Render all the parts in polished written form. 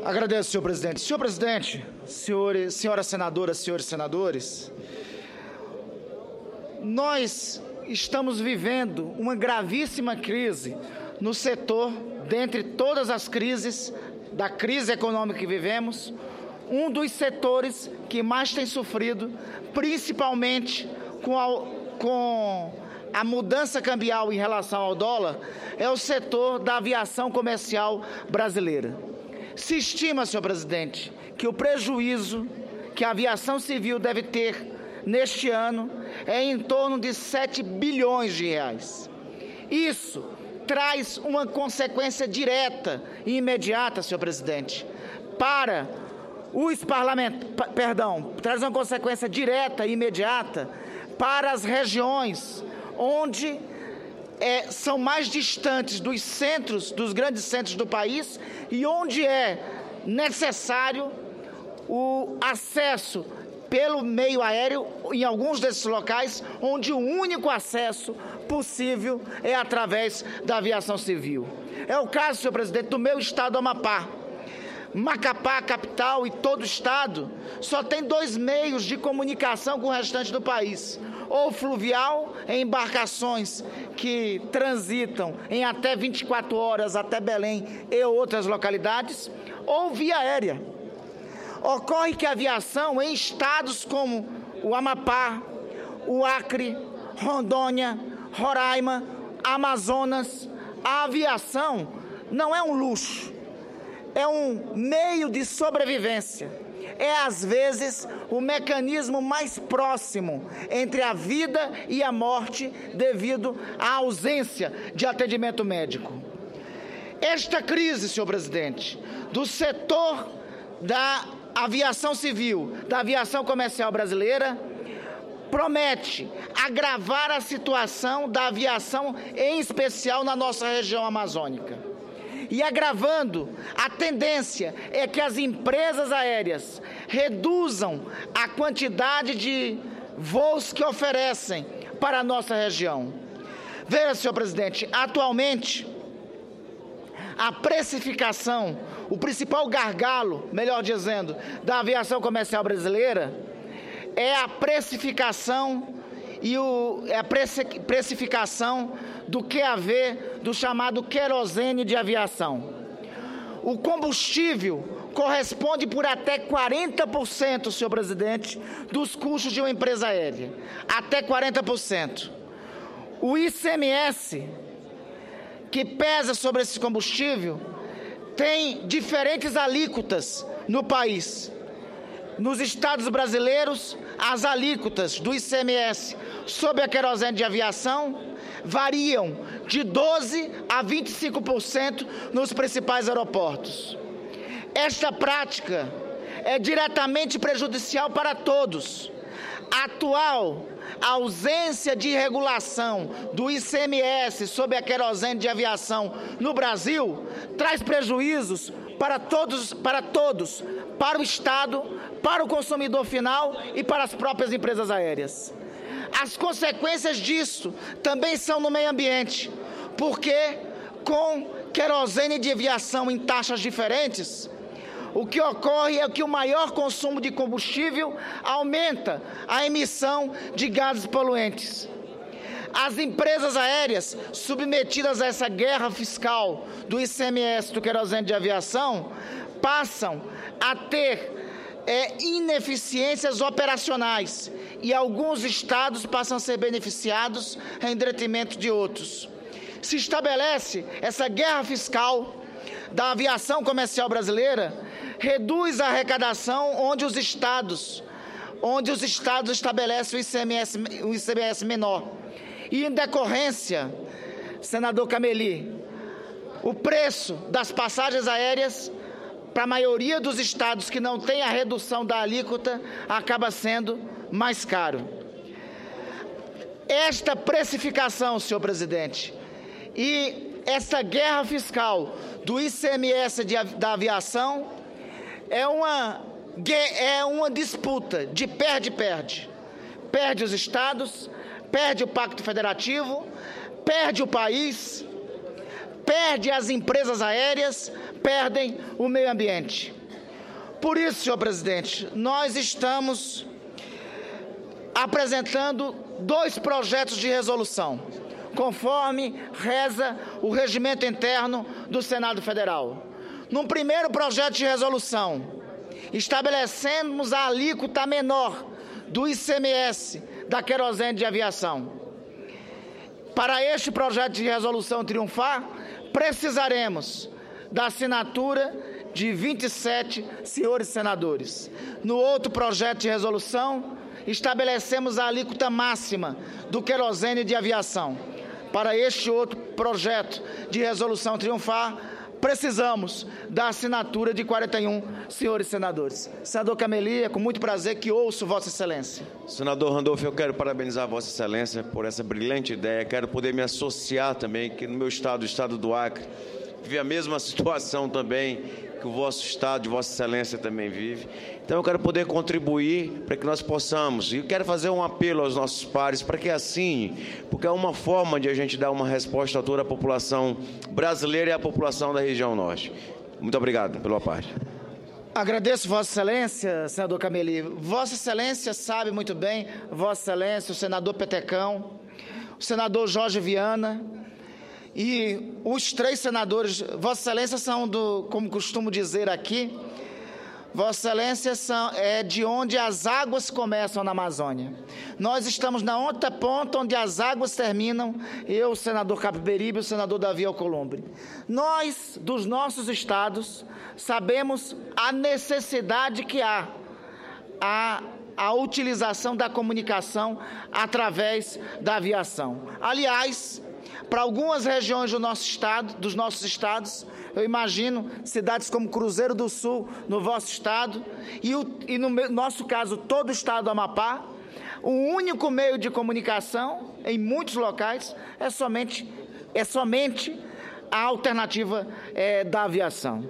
Agradeço, senhor presidente. Senhor presidente, senhoras senadoras, senhores senadores, nós estamos vivendo uma gravíssima crise no setor, dentre todas as crises, da crise econômica que vivemos, um dos setores que mais tem sofrido, principalmente com a mudança cambial em relação ao dólar, é o setor da aviação comercial brasileira. Se estima, senhor presidente, que o prejuízo que a aviação civil deve ter neste ano é em torno de 7 bilhões de reais. Isso traz uma consequência direta e imediata, senhor presidente, para os traz uma consequência direta e imediata para as regiões onde são mais distantes dos centros, dos grandes centros do país e onde é necessário o acesso pelo meio aéreo em alguns desses locais, onde o único acesso possível é através da aviação civil. É o caso, senhor presidente, do meu estado, Amapá. Macapá, capital, e todo o estado só tem 2 meios de comunicação com o restante do país: ou fluvial, em embarcações que transitam em até 24 horas até Belém e outras localidades, ou via aérea. Ocorre que a aviação em estados como o Amapá, o Acre, Rondônia, Roraima, Amazonas, a aviação não é um luxo, é um meio de sobrevivência. É, às vezes, o mecanismo mais próximo entre a vida e a morte devido à ausência de atendimento médico. Esta crise, senhor presidente, do setor da aviação civil, da aviação comercial brasileira, promete agravar a situação da aviação, em especial na nossa região amazônica. E agravando, a tendência é que as empresas aéreas reduzam a quantidade de voos que oferecem para a nossa região. Veja, senhor presidente, atualmente, a precificação, o principal gargalo, melhor dizendo, da aviação comercial brasileira é a precificação precificação do QAV, do chamado querosene de aviação. O combustível corresponde por até 40%, senhor presidente, dos custos de uma empresa aérea. Até 40%. O ICMS, que pesa sobre esse combustível, tem diferentes alíquotas no país. Nos estados brasileiros, as alíquotas do ICMS sobre a querosene de aviação variam de 12% a 25% nos principais aeroportos. Esta prática é diretamente prejudicial para todos. A atual ausência de regulação do ICMS sobre a querosene de aviação no Brasil traz prejuízos para todos, para o Estado, para o consumidor final e para as próprias empresas aéreas. As consequências disso também são no meio ambiente, porque com querosene de aviação em taxas diferentes, o que ocorre é que o maior consumo de combustível aumenta a emissão de gases poluentes. As empresas aéreas submetidas a essa guerra fiscal do ICMS do querosene de aviação passam a ter ineficiências operacionais e alguns estados passam a ser beneficiados em detrimento de outros. Se estabelece essa guerra fiscal da aviação comercial brasileira, reduz a arrecadação onde os estados estabelecem o ICMS menor. E em decorrência, senador Cameli, o preço das passagens aéreas para a maioria dos estados que não tem a redução da alíquota acaba sendo mais caro. Esta precificação, senhor presidente, e essa guerra fiscal do ICMS da aviação é uma disputa de perde-perde. Perde os estados, perde o Pacto Federativo, perde o país, perde as empresas aéreas, perdem o meio ambiente. Por isso, senhor presidente, nós estamos apresentando 2 projetos de resolução, conforme reza o regimento interno do Senado Federal. Num primeiro projeto de resolução, estabelecemos a alíquota menor do ICMS da querosene de aviação. Para este projeto de resolução triunfar, precisaremos da assinatura de 27 senhores senadores. No outro projeto de resolução, estabelecemos a alíquota máxima do querosene de aviação. Para este outro projeto de resolução triunfar, precisamos da assinatura de 41 senhores senadores. Senador Camelli, é com muito prazer que ouço Vossa Excelência. Senador Randolfo, eu quero parabenizar Vossa Excelência por essa brilhante ideia. Quero poder me associar também, que no meu estado, o estado do Acre, vive a mesma situação também que o vosso estado, de Vossa Excelência, também vive. Então, eu quero poder contribuir para que nós possamos, e eu quero fazer um apelo aos nossos pares, para que assim, porque é uma forma de a gente dar uma resposta a toda a população brasileira e a população da região norte. Muito obrigado pela parte. Agradeço Vossa Excelência, senador Camelli. Vossa Excelência sabe muito bem, Vossa Excelência, o senador Petecão, o senador Jorge Viana, e os 3 senadores, Vossa Excelência são como costumo dizer aqui, Vossa Excelência é de onde as águas começam na Amazônia. Nós estamos na outra ponta onde as águas terminam, eu, o senador Capiberibe, o senador Davi Alcolumbre. Nós, dos nossos estados, sabemos a necessidade que há a utilização da comunicação através da aviação. Aliás, para algumas regiões do nosso estado, dos nossos estados, eu imagino cidades como Cruzeiro do Sul, no vosso estado, e no nosso caso, todo o estado do Amapá, o único meio de comunicação, em muitos locais, é somente a alternativa da aviação.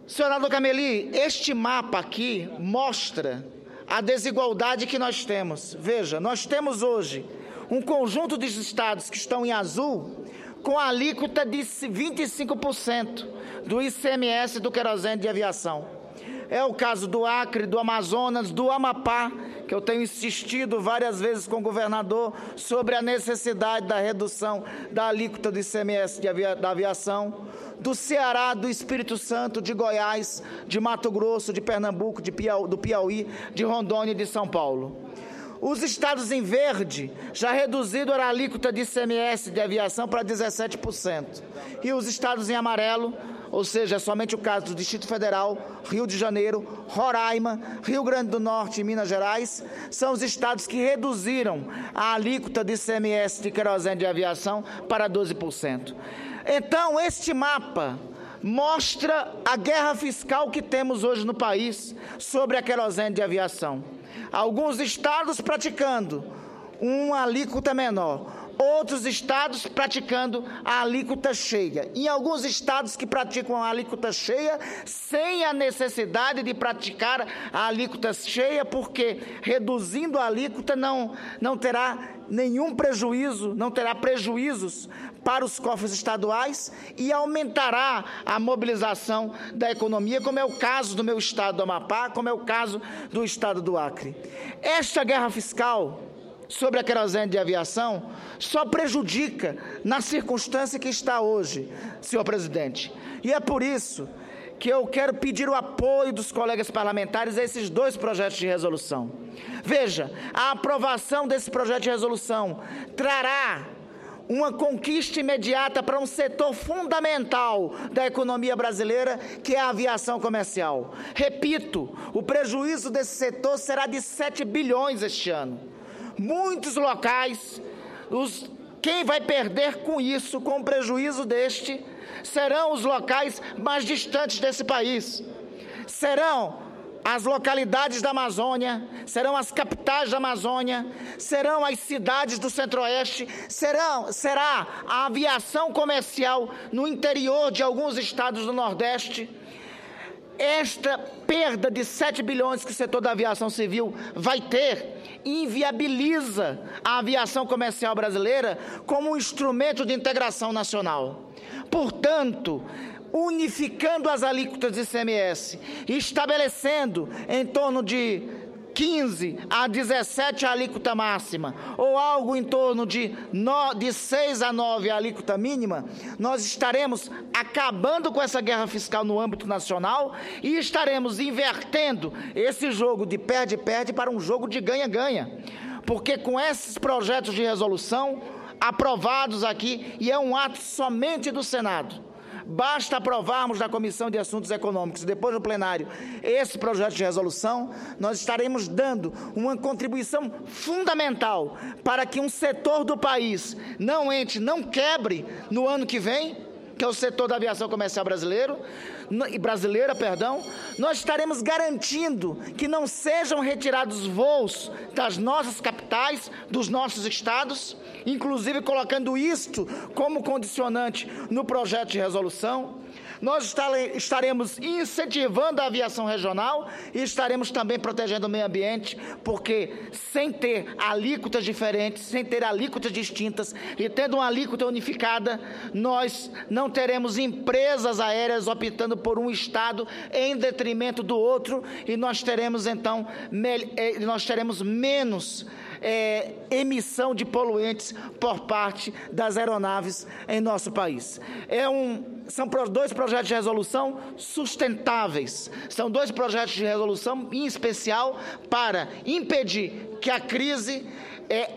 Senador Camelli, este mapa aqui mostra a desigualdade que nós temos. Veja, nós temos hoje um conjunto de estados que estão em azul com a alíquota de 25% do ICMS do querosene de aviação. É o caso do Acre, do Amazonas, do Amapá, que eu tenho insistido várias vezes com o governador sobre a necessidade da redução da alíquota do ICMS da aviação, do Ceará, do Espírito Santo, de Goiás, de Mato Grosso, de Pernambuco, do Piauí, de Rondônia e de São Paulo. Os estados em verde já reduziram a alíquota de ICMS de aviação para 17%. E os estados em amarelo, ou seja, é somente o caso do Distrito Federal, Rio de Janeiro, Roraima, Rio Grande do Norte e Minas Gerais, são os estados que reduziram a alíquota de ICMS de querosene de aviação para 12%. Então, este mapa mostra a guerra fiscal que temos hoje no país sobre a querosene de aviação. Alguns estados praticando uma alíquota menor, outros estados praticando a alíquota cheia. Em alguns estados que praticam a alíquota cheia, sem a necessidade de praticar a alíquota cheia, porque reduzindo a alíquota não terá nenhum prejuízo, não terá prejuízos para os cofres estaduais e aumentará a mobilização da economia, como é o caso do meu estado do Amapá, como é o caso do estado do Acre. Esta guerra fiscal sobre a querosene de aviação só prejudica na circunstância que está hoje, senhor presidente. E é por isso que eu quero pedir o apoio dos colegas parlamentares a esses 2 projetos de resolução. Veja, a aprovação desse projeto de resolução trará uma conquista imediata para um setor fundamental da economia brasileira, que é a aviação comercial. Repito, o prejuízo desse setor será de 7 bilhões este ano. Muitos locais, quem vai perder com isso, com o prejuízo deste, serão os locais mais distantes desse país. Serão as localidades da Amazônia, serão as capitais da Amazônia, serão as cidades do Centro-Oeste, será a aviação comercial no interior de alguns estados do Nordeste. Esta perda de 7 bilhões que o setor da aviação civil vai ter inviabiliza a aviação comercial brasileira como um instrumento de integração nacional. Portanto, unificando as alíquotas de ICMS, estabelecendo em torno de 15 a 17 a alíquota máxima, ou algo em torno de 6 a 9 a alíquota mínima, nós estaremos acabando com essa guerra fiscal no âmbito nacional e estaremos invertendo esse jogo de perde-perde para um jogo de ganha-ganha. Porque com esses projetos de resolução aprovados aqui, e é um ato somente do Senado, basta aprovarmos na Comissão de Assuntos Econômicos, depois no plenário, esse projeto de resolução, nós estaremos dando uma contribuição fundamental para que um setor do país não quebre no ano que vem, que é o setor da aviação comercial brasileira, nós estaremos garantindo que não sejam retirados voos das nossas capitais, dos nossos estados, inclusive colocando isto como condicionante no projeto de resolução. Nós estaremos incentivando a aviação regional e estaremos também protegendo o meio ambiente, porque sem ter alíquotas diferentes, sem ter alíquotas distintas e tendo uma alíquota unificada, nós não teremos empresas aéreas optando por um estado em detrimento do outro e nós teremos, então, menos emissão de poluentes por parte das aeronaves em nosso país. São dois projetos de resolução sustentáveis, são dois projetos de resolução em especial para impedir que a crise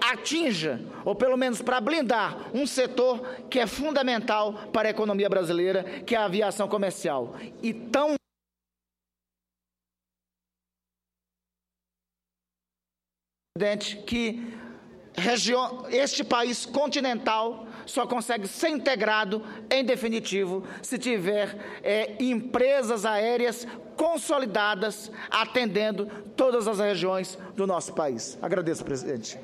atinja, ou pelo menos para blindar, um setor que é fundamental para a economia brasileira, que é a aviação comercial. E tão que este país continental só consegue ser integrado, em definitivo, se tiver empresas aéreas consolidadas, atendendo todas as regiões do nosso país. Agradeço, presidente.